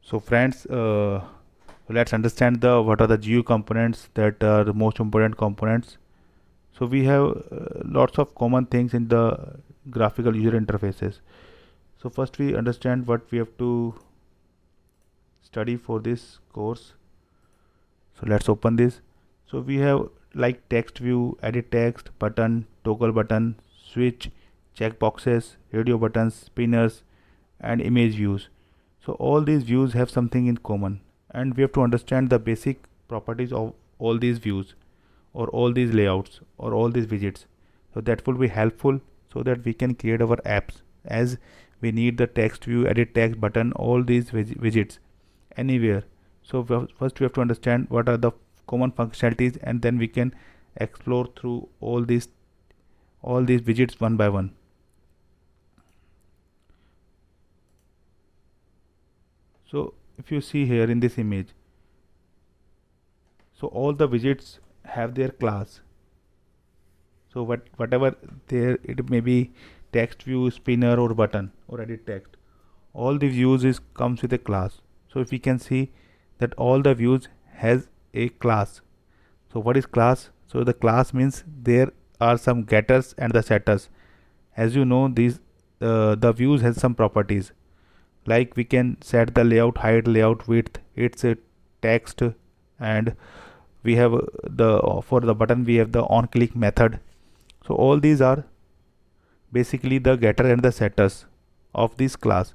So friends, let's understand the what are the GUI components that are the most important components. So we have lots of common things in the graphical user interfaces. So first we understand what we have to study for this course. So let's open this. So we have like text view, edit text, button, toggle button, switch, checkboxes, radio buttons, spinners, and image views. So all these views have something in common, and we have to understand the basic properties of all these views or all these layouts or all these widgets. So that will be helpful so that we can create our apps, as we need the text view, edit text, button, all these widgets anywhere. So first we have to understand what are the common functionalities, and then we can explore through all these widgets one by one. So if you see here in this image, so all the widgets have their class. So whatever there, it may be text view, spinner, or button, or edit text, all the views is comes with a class. So if we can see that all the views has a class. So what is class? So the class means there are some getters and the setters. As you know, these the views has some properties, like we can set the layout height, layout width, it's a text, and we have the for the button we have the on click method. So all these are basically the getter and the setters of this class.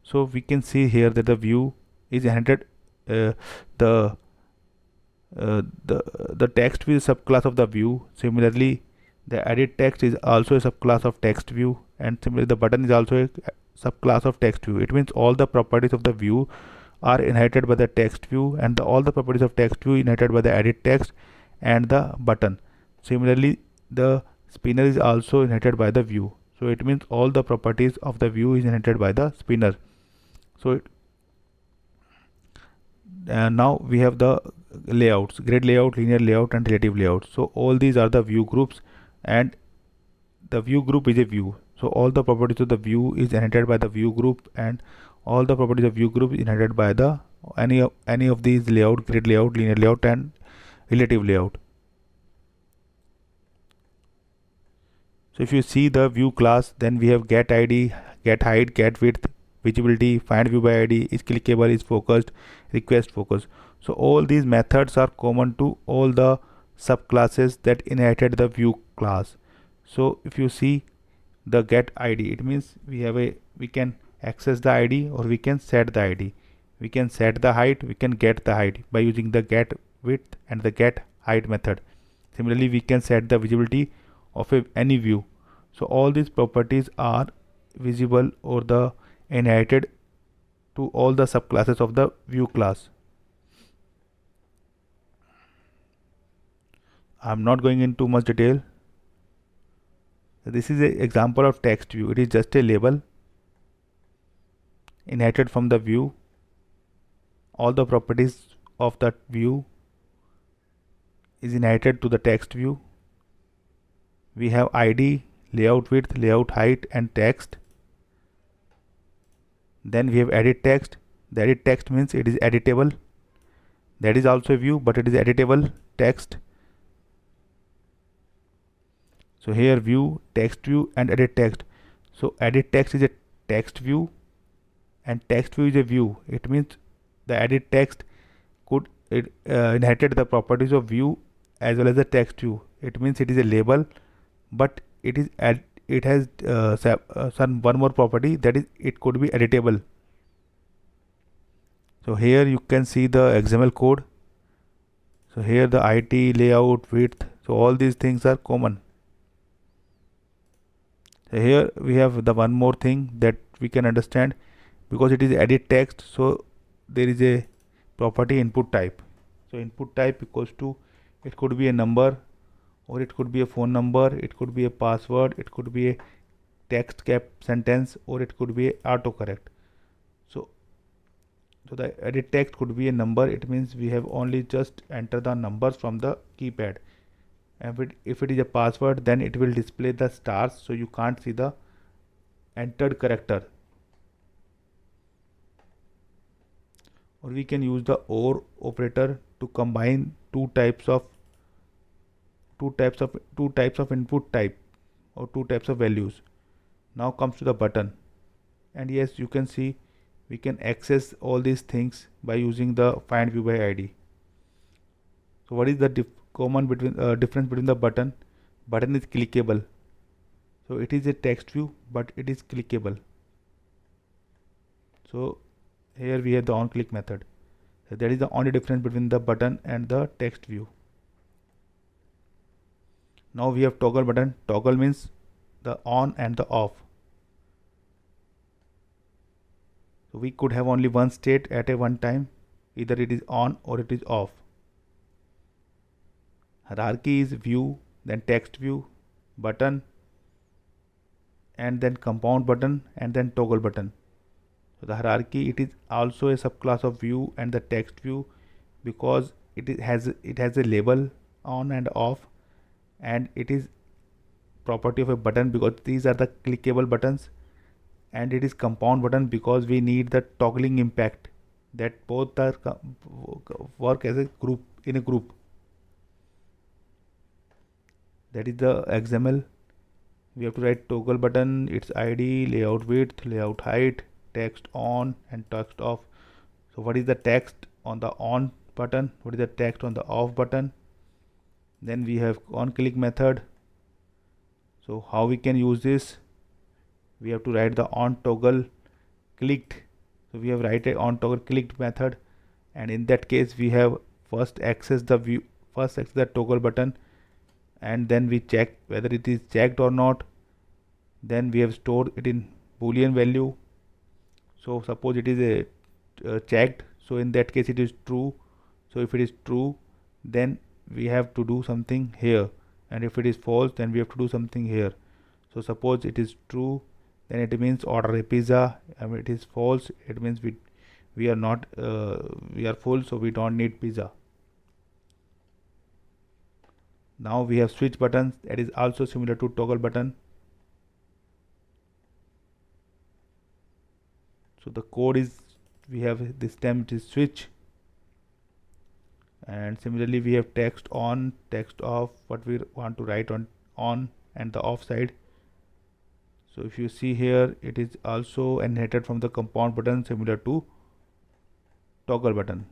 So we can see here that the view is inherited, uh, the the text view is subclass of the view. Similarly, the edit text is also a subclass of text view, and similarly the button is also a subclass of text view. It means all the properties of the view are inherited by the text view, and all the properties of text view inherited by the edit text and the button. Similarly, the spinner is also inherited by the view. So it means all the properties of the view is inherited by the spinner. So now we have the layouts: grid layout, linear layout, and relative layout. So all these are the view groups, and the view group is a view. So all the properties of the view is inherited by the view group, and all the properties of view group is inherited by the any of these layout: grid layout, linear layout, and relative layout. So if you see the view class, then we have get id, get height, get width, visibility, find view by id, is clickable, is focused, request focus. So all these methods are common to all the subclasses that inherited the view class. So if you see the get id, it means we can access the id, or we can set the id. We can set the height, we can get the height by using the get width and the get height method. Similarly, we can set the visibility of any view. So all these properties are visible or the inherited to all the subclasses of the view class. I'm not going into much detail. This is an example of text view. It is just a label inherited from the view. All the properties of that view is inherited to the text view. We have id, layout width, layout height, and text. Then we have edit text. The edit text means it is editable. That is also a view, but it is editable text. So here view, text view, and edit text. So edit text is a text view, and text view is a view. It means the edit text could inherited the properties of view as well as the text view. It means it is a label, but it has some one more property, that is it could be editable. So here you can see the XML code. So here the IT, layout, width, so all these things are common. So here we have the one more thing that we can understand, because it is edit text, so there is a property input type. So input type equals to, it could be a number, or it could be a phone number, it could be a password, it could be a text cap sentence, or it could be a autocorrect. So the edit text could be a number. It means we have only just enter the numbers from the keypad. And if it is a password, then it will display the stars, so you can't see the entered character. or we can use the OR operator to combine two types of input type or two types of values. Now comes to the button, and yes, you can see we can access all these things by using the find view by ID. So what is the difference between the button? Button is clickable, so it is a text view but it is clickable. So here we have the on click method. So that is the only difference between the button and the text view. Now we have toggle button. Toggle means the on and the off. So we could have only one state at a one time, either it is on or it is off. Hierarchy is view, then text view, button, and then compound button, and then toggle button. So the hierarchy, it is also a subclass of view and the text view, because it has a label on and off, and it is property of a button because these are the clickable buttons, and it is compound button because we need the toggling impact that both are work as a group in a group. That is the XML. We have to write toggle button, its ID, layout width, layout height, text on and text off. So what is the text on the on button? What is the text on the off button? Then we have on click method. So how we can use this? We have to write the on toggle clicked. So we have write a on toggle clicked method, and in that case we have first access the toggle button, and then we check whether it is checked or not. Then we have stored it in boolean value. So suppose it is a checked, so in that case it is true. So if it is true, then we have to do something here, and if it is false, then we have to do something here. So suppose it is true, then it means order a pizza. If it is false, it means we are not we are full, so we don't need pizza. Now we have switch buttons, that is also similar to toggle button. So the code is, we have this time it is switch, and similarly we have text on, text off, what we want to write on and the off side. So if you see here, it is also inherited from the compound button, similar to toggle button.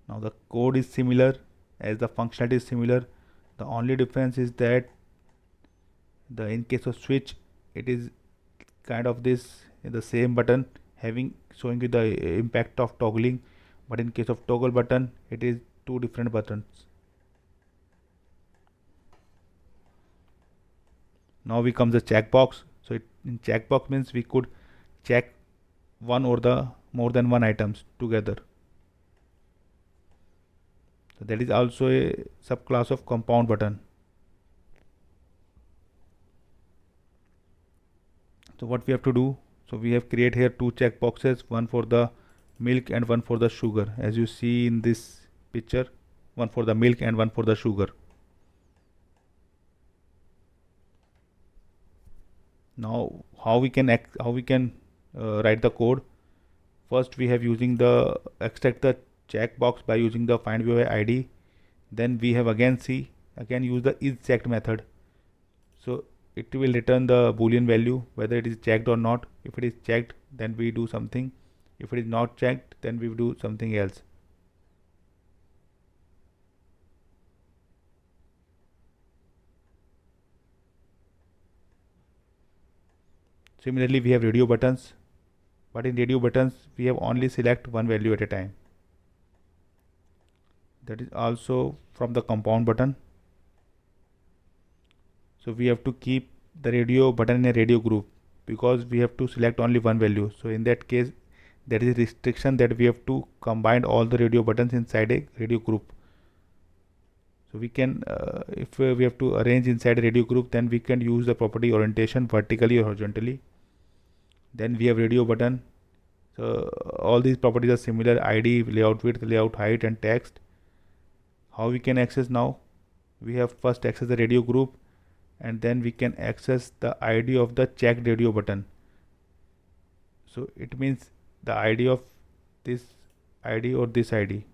Now the code is similar as the functionality is similar. The only difference is that in case of switch, it is kind of this in the same button showing you the impact of toggling, but in case of toggle button, it is two different buttons. Now we come the checkbox. So in checkbox means we could check one or the more than one items together. So that is also a subclass of compound button. So what we have to do? So we have create here two checkboxes, one for the milk and one for the sugar. As you see in this picture, one for the milk and one for the sugar. Now how we can write the code? First we have using the extract the checkbox by using the find view by ID. Then we have again use the is checked method. So it will return the boolean value whether it is checked or not. If it is checked, then we do something. If it is not checked, then we do something else. Similarly, we have radio buttons, but in radio buttons we have only select one value at a time. That is also from the compound button. So we have to keep the radio button in a radio group because we have to select only one value. So in that case, there is a restriction that we have to combine all the radio buttons inside a radio group. So we can, if we have to arrange inside a radio group, then we can use the property orientation vertically or horizontally. Then we have radio button. So all these properties are similar: ID, layout width, layout height, and text. How we can access now? We have first access the radio group, and then we can access the ID of the checked radio button. So it means the ID of this ID or this ID.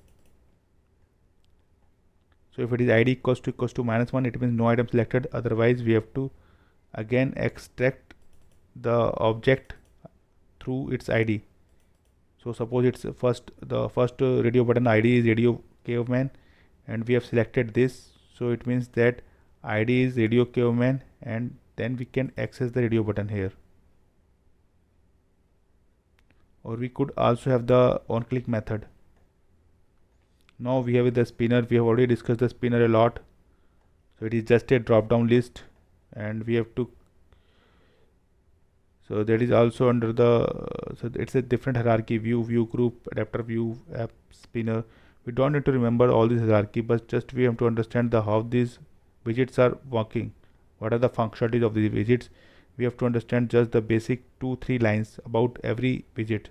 So if it is ID equals to -1, it means no item selected. Otherwise, we have to again extract the object through its ID. So suppose it's the first radio button ID is radio caveman, and we have selected this. So it means that ID is radio caveman, and then we can access the radio button here. Or we could also have the on click method. Now we have the spinner. We have already discussed the spinner a lot. So it is just a drop down list, and we have to, so that is also under the, so it's a different hierarchy: view group, adapter view, app, spinner. We don't need to remember all this hierarchy, but just we have to understand the how these widgets are working, what are the functionalities of these widgets. We have to understand just the basic 2-3 lines about every widget.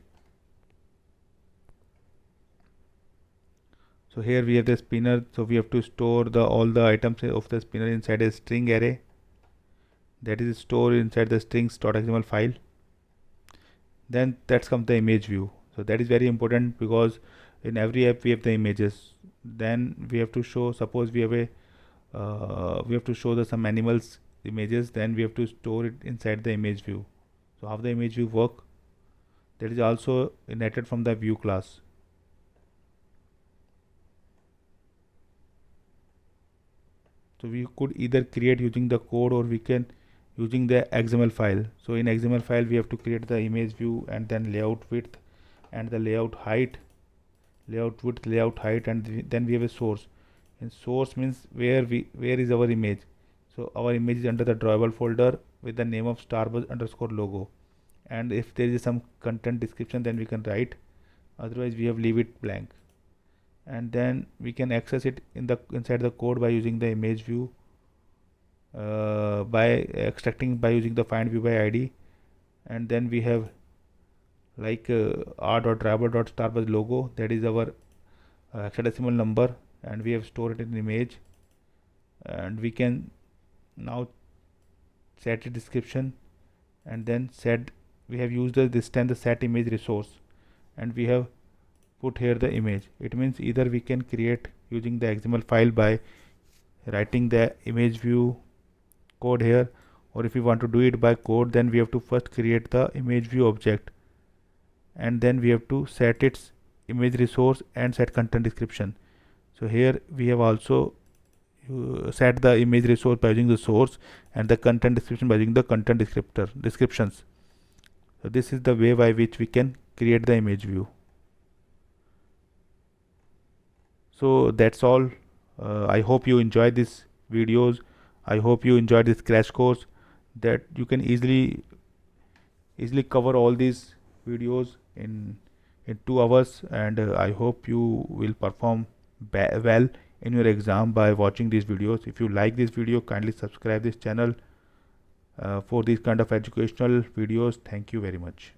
So here we have the spinner. So we have to store all the items of the spinner inside a string array that is stored inside the strings.xml file. Then that's comes the image view. So that is very important, because in every app we have the images. Then we have to show, suppose we have a we have to show some animals images, then we have to store it inside the image view. So how the image view work, that is also inherited from the view class. So we could either create using the code, or we can using the XML file. So in XML file we have to create the image view, and then layout width and the layout height, layout width, layout height, and then we have a source. And source means where is our image. So our image is under the drawable folder with the name of starbuzz_logo, and if there is some content description, then we can write, otherwise we have leave it blank. And then we can access it inside the code by using the image view, by extracting by using the find view by ID. And then we have like r.drawable.starbuzz_logo, that is our hexadecimal number, and we have stored it in image. And we can now set a description, and then we have used this time the set image resource, and we have put here the image. It means either we can create using the XML file by writing the image view code here, or if we want to do it by code, then we have to first create the image view object, and then we have to set its image resource and set content description. So here we have also set the image resource by using the source, and the content description by using the content descriptions. So this is the way by which we can create the image view. So that's all. I hope you enjoy these videos. I hope you enjoy this crash course, that you can easily cover all these videos in 2 hours, and I hope you will perform well in your exam by watching these videos. If you like this video, kindly subscribe this channel for these kind of educational videos. Thank you very much.